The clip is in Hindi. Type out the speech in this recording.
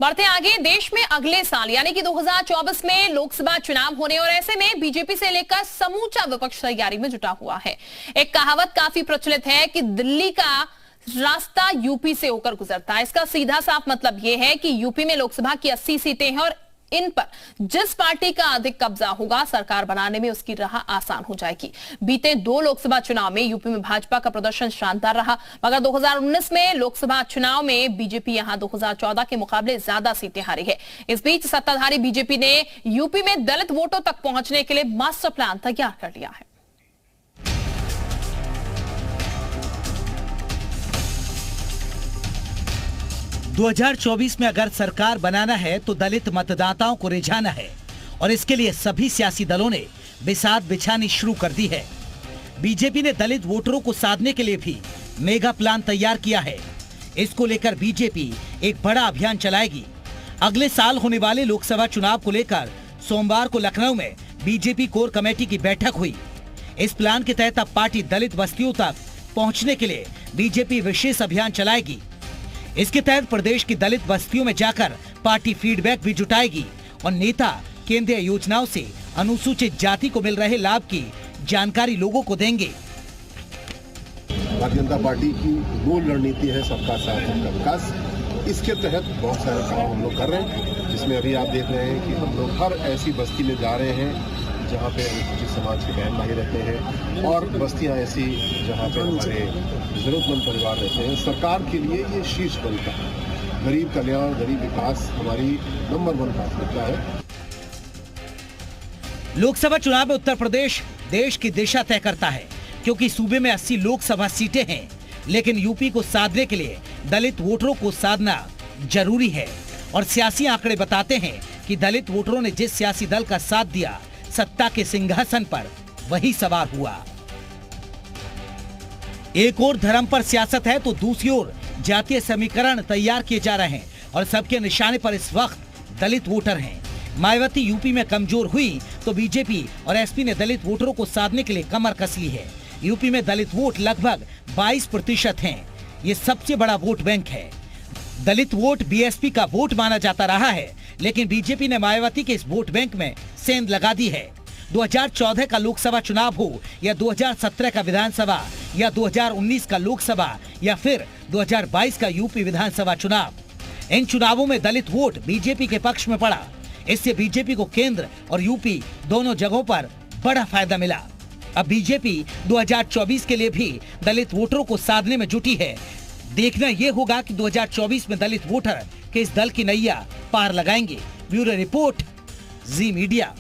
बढ़ते आगे, देश में अगले साल यानी कि 2024 में लोकसभा चुनाव होने और ऐसे में बीजेपी से लेकर समूचा विपक्ष तैयारी में जुटा हुआ है। एक कहावत काफी प्रचलित है कि दिल्ली का रास्ता यूपी से होकर गुजरता है। इसका सीधा साफ मतलब यह है कि यूपी में लोकसभा की 80 सीटें हैं और इन पर जिस पार्टी का अधिक कब्जा होगा, सरकार बनाने में उसकी राह आसान हो जाएगी। बीते 2 लोकसभा चुनाव में यूपी में भाजपा का प्रदर्शन शानदार रहा, मगर 2019 में लोकसभा चुनाव में बीजेपी यहां 2014 के मुकाबले ज्यादा सीटें हारी है। इस बीच सत्ताधारी बीजेपी ने यूपी में दलित वोटों तक पहुंचने के लिए मास्टर प्लान तैयार कर लिया है। – 2024 में अगर सरकार बनाना है तो दलित मतदाताओं को रिझाना है और इसके लिए सभी सियासी दलों ने बिसात बिछानी शुरू कर दी है। बीजेपी ने दलित वोटरों को साधने के लिए भी मेगा प्लान तैयार किया है। इसको लेकर बीजेपी एक बड़ा अभियान चलाएगी। अगले साल होने वाले लोकसभा चुनाव को लेकर सोमवार को लखनऊ में बीजेपी कोर कमेटी की बैठक हुई। इस प्लान के तहत अब पार्टी दलित बस्तियों तक पहुंचने के लिए बीजेपी विशेष अभियान चलाएगी। इसके तहत प्रदेश की दलित बस्तियों में जाकर पार्टी फीडबैक भी जुटाएगी और नेता केंद्रीय योजनाओं से अनुसूचित जाति को मिल रहे लाभ की जानकारी लोगों को देंगे। भारतीय जनता पार्टी की मूल रणनीति है सबका साथ सबका विकास। इसके तहत बहुत सारे काम हम लोग कर रहे हैं, जिसमें अभी आप देख रहे हैं कि हम लोग हर ऐसी बस्ती में जा रहे हैं जहाँ पे अनुसूचित समाज के बहन भाई रहते हैं और बस्तियाँ ऐसी जहाँ पे हमारे जरूरतमंद परिवार रहते हैं। सरकार के लिए ये शीर्ष प्राथमिकता है। गरीब कल्याण, गरीब विकास हमारी नंबर 1 प्राथमिकता है। लोकसभा चुनाव में उत्तर प्रदेश देश की दिशा तय करता है, क्योंकि सूबे में 80 लोकसभा सीटें हैं, लेकिन यूपी को साधने के लिए दलित वोटरों को साधना जरूरी है। और सियासी आंकड़े बताते हैं कि दलित वोटरों ने जिस सियासी दल का साथ दिया, सत्ता के सिंहासन पर वही सवार हुआ। एक ओर धर्म पर सियासत है तो दूसरी ओर जातीय समीकरण तैयार किए जा रहे हैं और सबके निशाने पर इस वक्त दलित वोटर हैं। मायावती यूपी में कमजोर हुई तो बीजेपी और एसपी ने दलित वोटरों को साधने के लिए कमर कस ली है। यूपी में दलित वोट लगभग 22% हैं। ये सबसे बड़ा वोट बैंक है। दलित वोट बीएसपी का वोट माना जाता रहा है, लेकिन बीजेपी ने मायावती के इस वोट बैंक में सेंध लगा दी है। 2014 का लोकसभा चुनाव हो या 2017 का विधानसभा या 2019 का लोकसभा या फिर 2022 का यूपी विधानसभा चुनाव, इन चुनावों में दलित वोट बीजेपी के पक्ष में पड़ा। इससे बीजेपी को केंद्र और यूपी दोनों जगहों पर बड़ा फायदा मिला। अब बीजेपी 2024 के लिए भी दलित वोटरों को साधने में जुटी है। देखना यह होगा कि 2024 में दलित वोटर किस दल की नैया पार लगाएंगे। ब्यूरो रिपोर्ट, जी मीडिया।